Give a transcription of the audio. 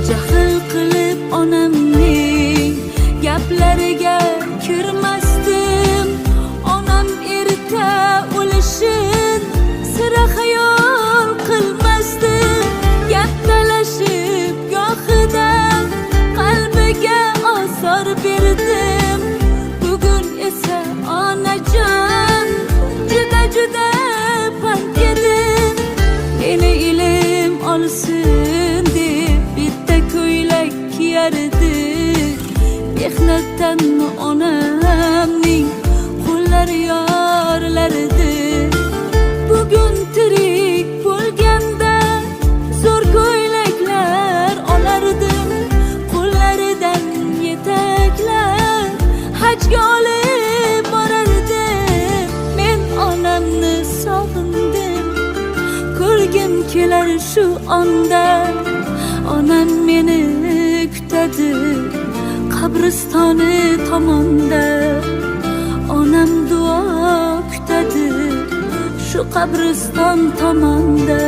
jahl qilib onamning gaplariga kirmasdim. Onam erta o'lishin sira xayol qilmasdim. Gap talashib gohida qalbiga osor berdim. Bugun esa onajon juda pand yedim. Meni ilm olsin deb bitta ko'ylak kiyardi. Mehnatdan onamning qo'llari yorlardi. Bugun tirik bo'lganda zo'r ko'ylaklar olardim. Qo'llaridan yetaklar hajga olib borardim. Men onamni sog'indim. Ko'rgim kelar shu onda. Onam meni kutadi qabristoni tomonda. Onam duo kutadi shu qabriston tomonda.